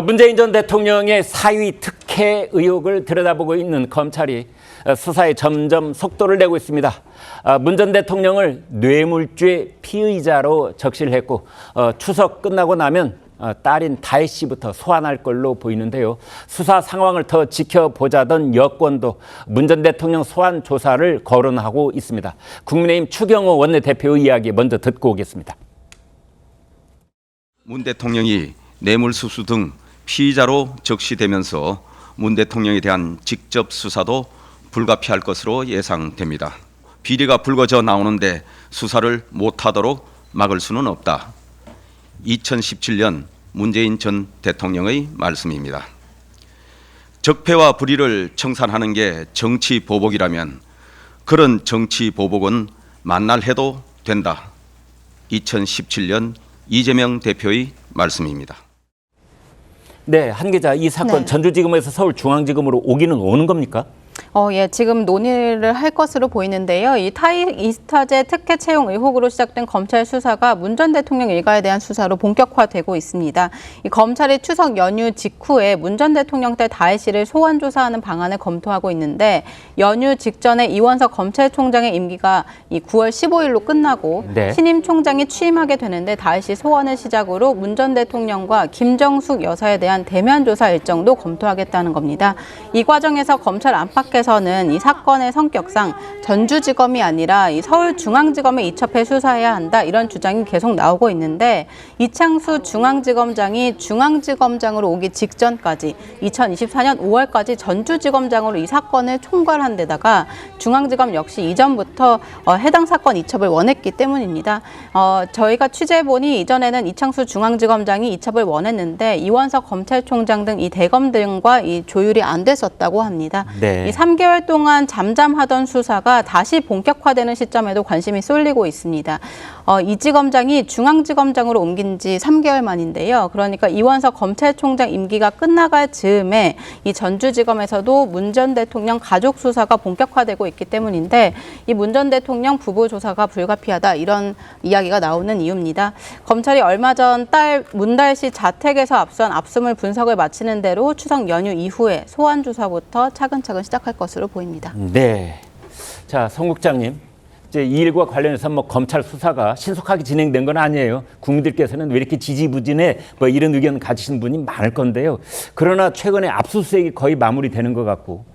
문재인 전 대통령의 사위 특혜 의혹을 들여다보고 있는 검찰이 수사에 점점 속도를 내고 있습니다. 문 전 대통령을 뇌물죄 피의자로 적시를 했고 추석 끝나고 나면 딸인 다혜 씨부터 소환할 걸로 보이는데요. 수사 상황을 더 지켜보자던 여권도 문 전 대통령 소환 조사를 거론하고 있습니다. 국민의힘 추경호 원내대표의 이야기 먼저 듣고 오겠습니다. 문 대통령이 뇌물수수 등 피의자로 적시되면서 문 대통령에 대한 직접 수사도 불가피할 것으로 예상됩니다. 비리가 불거져 나오는데 수사를 못하도록 막을 수는 없다. 2017년 문재인 전 대통령의 말씀입니다. 적폐와 불의를 청산하는 게 정치 보복이라면 그런 정치 보복은 만날 해도 된다. 2017년 이재명 대표의 말씀입니다. 네, 한 기자, 이 사건 전주지검에서 서울중앙지검으로 오기는 오는 겁니까? 예, 지금 논의를 할 것으로 보이는데요. 이 타이이스타제 특혜 채용 의혹으로 시작된 검찰 수사가 문 전 대통령 일가에 대한 수사로 본격화되고 있습니다. 이 검찰이 추석 연휴 직후에 문 전 대통령 딸 다혜 씨를 소환 조사하는 방안을 검토하고 있는데 연휴 직전에 이원석 검찰총장의 임기가 이 9월 15일로 끝나고 신임 총장이 취임하게 되는데 다혜 씨 소환을 시작으로 문 전 대통령과 김정숙 여사에 대한 대면 조사 일정도 검토하겠다는 겁니다. 이 과정에서 검찰 안팎에서는 이 사건의 성격상 전주지검이 아니라 이 서울중앙지검에 이첩해 수사해야 한다 이런 주장이 계속 나오고 있는데 이창수 중앙지검장이 중앙지검장으로 오기 직전까지 2024년 5월까지 전주지검장으로 이 사건을 총괄한 데다가 중앙지검 역시 이전부터 해당 사건 이첩을 원했기 때문입니다. 저희가 취재해보니 이전에는 이창수 중앙지검장이 이첩을 원했는데 이원석 검찰총장 등 이 대검들과 이 조율이 안 됐었다고 합니다. 이 3개월 동안 잠잠하던 수사가 다시 본격화되는 시점에도 관심이 쏠리고 있습니다. 이지검장이 중앙지검장으로 옮긴 지 3개월 만인데요. 그러니까 이원석 검찰총장 임기가 끝나갈 즈음에 이 전주지검에서도 문 전 대통령 가족 수사가 본격화되고 있기 때문인데 이 문 전 대통령 부부 조사가 불가피하다 이런 이야기가 나오는 이유입니다. 검찰이 얼마 전 딸 문다혜 씨 자택에서 앞선 압수물 분석을 마치는 대로 추석 연휴 이후에 소환 조사부터 차근차근 시작할 것으로 보입니다. 네. 자, 성 국장님. 이제 이 일과 관련해서 검찰 수사가 신속하게 진행된 건 아니에요. 국민들께서는 왜 이렇게 지지부진해 이런 의견 가지시는 분이 많을 건데요. 그러나 최근에 압수수색이 거의 마무리되는 것 같고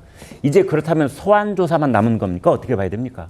이제 그렇다면 소환 조사만 남은 겁니까? 어떻게 봐야 됩니까?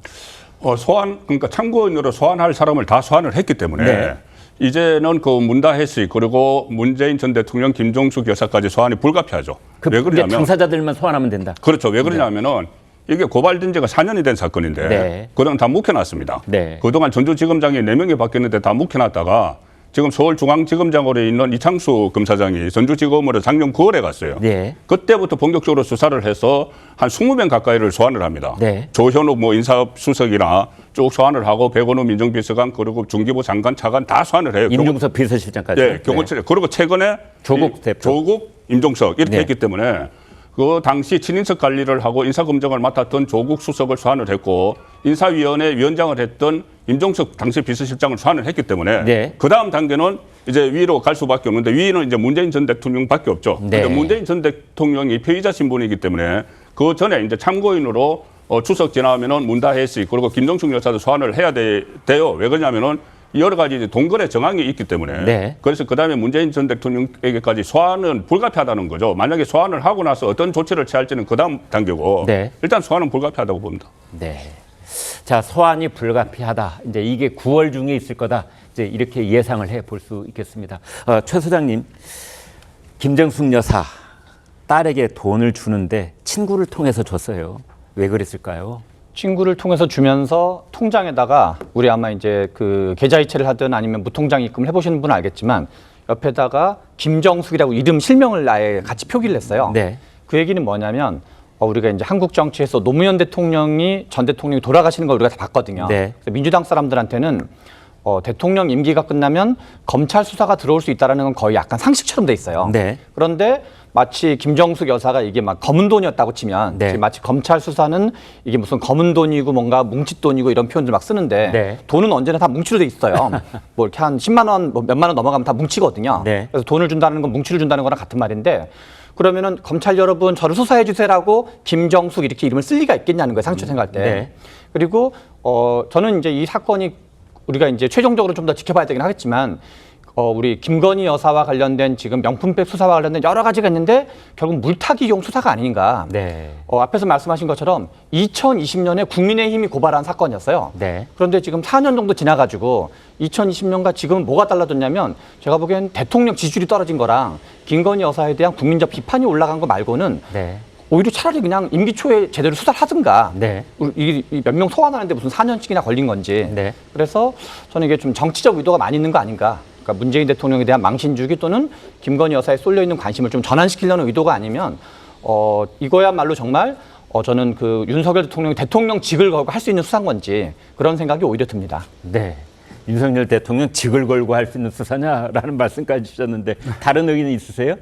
그러니까 참고인으로 소환할 사람을 다 소환을 했기 때문에 이제는 그 문다혜 씨 그리고 문재인 전 대통령 김종숙 여사까지 소환이 불가피하죠. 왜 그러냐면 당사자들만 소환하면 된다. 그렇죠. 왜 그러냐면은 이게 고발된 지가 4년이 된 사건인데 그동안 다 묵혀놨습니다. 그동안 전주지검장이 4명이 바뀌었는데 다 묵혀놨다가 지금 서울중앙지검장으로 있는 이창수 검사장이 전주지검으로 작년 9월에 갔어요. 그때부터 본격적으로 수사를 해서 한 20명 가까이를 소환을 합니다. 조현욱 인사수석이나 쭉 소환을 하고 백원우 민정비서관 그리고 중기부 장관 차관 다 소환을 해요. 임종석 비서실장까지. 경호처에. 그리고 최근에 조국 대표. 조국, 임종석 이렇게 했기 때문에 그 당시 친인척 관리를 하고 인사검증을 맡았던 조국 수석을 소환을 했고 인사위원회 위원장을 했던 임종석 당시 비서실장을 소환을 했기 때문에 그 다음 단계는 이제 위로 갈 수밖에 없는데 위는 이제 문재인 전 대통령밖에 없죠. 그런데 문재인 전 대통령이 피의자 신분이기 때문에 그 전에 이제 참고인으로 추석 지나면은 문다혜 씨 그리고 김정숙 여사도 소환을 해야 돼요. 왜 그러냐면은 여러 가지 이제 동거래 정황이 있기 때문에 그래서 그다음에 문재인 전 대통령에게까지 소환은 불가피하다는 거죠. 만약에 소환을 하고 나서 어떤 조치를 취할지는 그다음 단계고 일단 소환은 불가피하다고 봅니다. 자, 소환이 불가피하다. 이제 이게 9월 중에 있을 거다. 이제 이렇게 예상을 해 볼 수 있겠습니다. 최 소장님, 김정숙 여사 딸에게 돈을 주는데 친구를 통해서 줬어요. 왜 그랬을까요? 친구를 통해서 주면서 통장에다가 우리 아마 이제 그 계좌이체를 하든 아니면 무통장 입금을 해보시는 분은 알겠지만 옆에다가 김정숙이라고 이름 실명을 아예 같이 표기를 했어요. 그 얘기는 뭐냐면 우리가 이제 한국 정치에서 노무현 대통령이 전 대통령이 돌아가시는 걸 우리가 다 봤거든요. 그래서 민주당 사람들한테는 대통령 임기가 끝나면 검찰 수사가 들어올 수 있다는 건 거의 약간 상식처럼 돼 있어요. 네. 그런데 마치 김정숙 여사가 이게 막 검은 돈이었다고 치면 네. 지금 마치 검찰 수사는 이게 무슨 검은 돈이고 뭔가 뭉칫돈이고 이런 표현들 막 쓰는데 네. 돈은 언제나 다 뭉치로 돼 있어요. 뭐 이렇게 한 10만 원, 뭐 몇만 원 넘어가면 다 뭉치거든요. 네. 그래서 돈을 준다는 건 뭉치를 준다는 거랑 같은 말인데 그러면은 검찰 여러분 저를 수사해 주세요라고 김정숙 이렇게 이름을 쓸 리가 있겠냐는 거예요. 상처 생각할 때. 네. 그리고 저는 이제 이 사건이 우리가 이제 최종적으로 좀 더 지켜봐야 되긴 하겠지만 우리 김건희 여사와 관련된 지금 명품백 수사와 관련된 여러 가지가 있는데 결국 물타기용 수사가 아닌가. 네. 앞에서 말씀하신 것처럼 2020년에 국민의힘이 고발한 사건이었어요. 네. 그런데 지금 4년 정도 지나가지고 2020년과 지금은 뭐가 달라졌냐면 제가 보기엔 대통령 지지율이 떨어진 거랑 김건희 여사에 대한 국민적 비판이 올라간 거 말고는 네. 오히려 차라리 그냥 임기 초에 제대로 수사를 하든가 네. 몇 명 소환하는데 무슨 4년씩이나 걸린 건지. 네. 그래서 저는 이게 좀 정치적 의도가 많이 있는 거 아닌가. 그러니까 문재인 대통령에 대한 망신주기 또는 김건희 여사에 쏠려 있는 관심을 좀 전환시키려는 의도가 아니면 이거야말로 정말 저는 그 윤석열 대통령이 대통령직을 걸고 할 수 있는 수사인 건지 그런 생각이 오히려 듭니다. 네. 윤석열 대통령 직을 걸고 할 수 있는 수사냐라는 말씀까지 주셨는데 다른 의견 있으세요?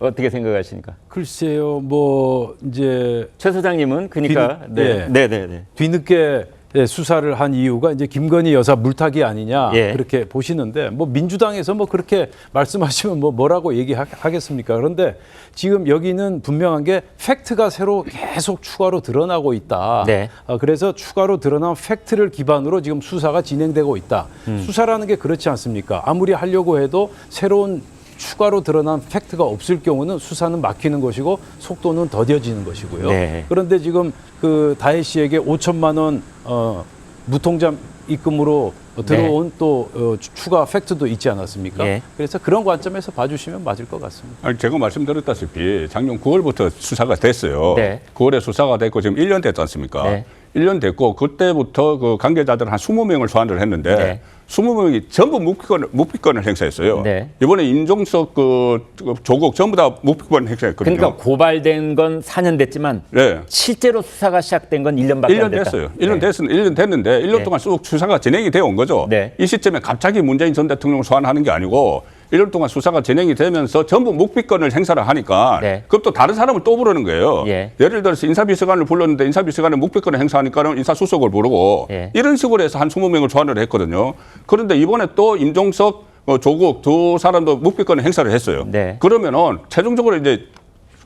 어떻게 생각하십니까? 글쎄요, 뭐 이제 최 소장님은 그러니까 예. 네. 뒤늦게 수사를 한 이유가 이제 김건희 여사 물타기 아니냐 예. 그렇게 보시는데 뭐 민주당에서 뭐 그렇게 말씀하시면 뭐라고 얘기하겠습니까? 그런데 지금 여기는 분명한 게 팩트가 새로 계속 추가로 드러나고 있다. 네. 그래서 추가로 드러난 팩트를 기반으로 지금 수사가 진행되고 있다. 수사라는 게 그렇지 않습니까? 아무리 하려고 해도 새로운 추가로 드러난 팩트가 없을 경우는 수사는 막히는 것이고 속도는 더뎌지는 것이고요. 네. 그런데 지금 그 다혜 씨에게 5천만 원 무통장 입금으로 들어온 또 추가 팩트도 있지 않았습니까? 예. 그래서 그런 관점에서 봐주시면 맞을 것 같습니다. 아니, 제가 말씀드렸다시피 작년 9월부터 수사가 됐어요. 네. 9월에 수사가 됐고 지금 1년 됐지 않습니까? 네. 1년 됐고 그때부터 그 관계자들 한 20명을 소환을 했는데 네. 20명이 전부 묵비권을 행사했어요. 네. 이번에 임종석 조국 전부 다 묵비권을 행사했거든요. 그러니까 고발된 건 4년 됐지만 네. 실제로 수사가 시작된 건 1년밖에 안 1년 됐다. 됐어요. 1년 됐는데 1년 네. 동안 쭉 수사가 진행이 되어 온 거죠. 네. 이 시점에 갑자기 문재인 전 대통령을 소환하는 게 아니고 1년 동안 수사가 진행이 되면서 전부 묵비권을 행사를 하니까 네. 그럼 또 다른 사람을 또 부르는 거예요. 예. 예를 들어서 인사비서관을 불렀는데 인사비서관은 묵비권을 행사하니까 인사수석을 부르고 예. 이런 식으로 해서 한 20명을 소환을 했거든요. 그런데 이번에 또 임종석, 조국 두 사람도 묵비권을 행사를 했어요. 네. 그러면은 최종적으로 이제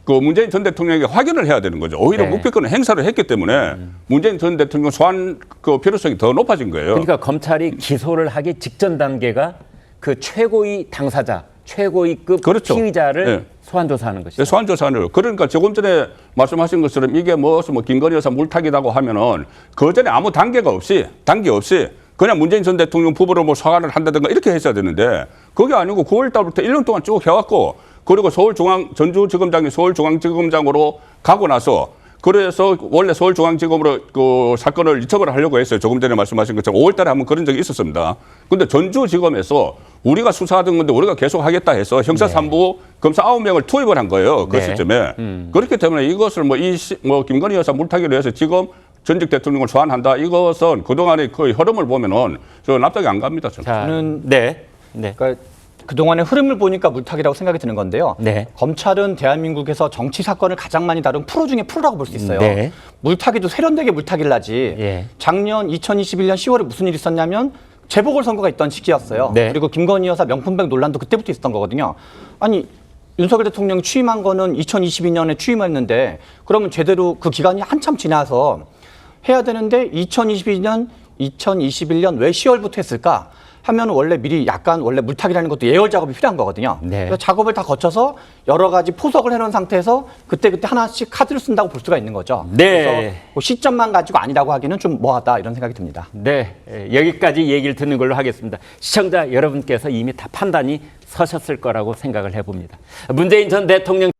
그 문재인 전 대통령에게 확인을 해야 되는 거죠. 오히려 네. 묵비권을 행사를 했기 때문에 문재인 전 대통령 소환 그 필요성이 더 높아진 거예요. 그러니까 검찰이 기소를 하기 직전 단계가 그 최고위 당사자, 최고위급 그렇죠. 피의자를 네. 소환 조사하는 것이죠. 소환 조사를 그러니까 조금 전에 말씀하신 것처럼 이게 뭐 김건희 여사 물타기라고 하면은 그 전에 아무 단계 없이 그냥 문재인 전 대통령 부부로 뭐 소환을 한다든가 이렇게 했어야 되는데 그게 아니고 9월 달부터 1년 동안 쭉 해왔고 그리고 전주지검장이 서울중앙지검장으로 가고 나서 그래서 원래 서울중앙지검으로 그 사건을 이첩을 하려고 했어요. 조금 전에 말씀하신 것처럼 5월 달에 한번 그런 적이 있었습니다. 근데 전주지검에서 우리가 수사하던 건데 우리가 계속 하겠다 해서 형사 3부 검사 9명을 투입을 한 거예요. 그 네. 시점에. 그렇기 때문에 이것을 김건희 여사 물타기로 해서 지금 전직 대통령을 소환한다. 이것은 그동안의 그 흐름을 보면은 저 납득이 안 갑니다. 저는. 자, 저는 네. 그러니까 그동안의 흐름을 보니까 물타기라고 생각이 드는 건데요. 네. 검찰은 대한민국에서 정치 사건을 가장 많이 다룬 프로 중에 프로라고 볼 수 있어요. 네. 물타기도 세련되게 물타기를 하지. 예. 작년 2021년 10월에 무슨 일이 있었냐면 재보궐선거가 있던 시기였어요. 네. 그리고 김건희 여사 명품백 논란도 그때부터 있었던 거거든요. 아니 윤석열 대통령이 취임한 거는 2022년에 취임했는데 그러면 제대로 그 기간이 한참 지나서 해야 되는데 2021년 왜 10월부터 했을까? 하면 원래 미리 약간 원래 물타기라는 것도 예열 작업이 필요한 거거든요. 네. 그래서 작업을 다 거쳐서 여러 가지 포석을 해놓은 상태에서 그때 하나씩 카드를 쓴다고 볼 수가 있는 거죠. 네. 그래서 뭐 시점만 가지고 아니라고 하기는 좀 뭐하다 이런 생각이 듭니다. 네, 여기까지 얘기를 듣는 걸로 하겠습니다. 시청자 여러분께서 이미 다 판단이 서셨을 거라고 생각을 해봅니다. 문재인 전 대통령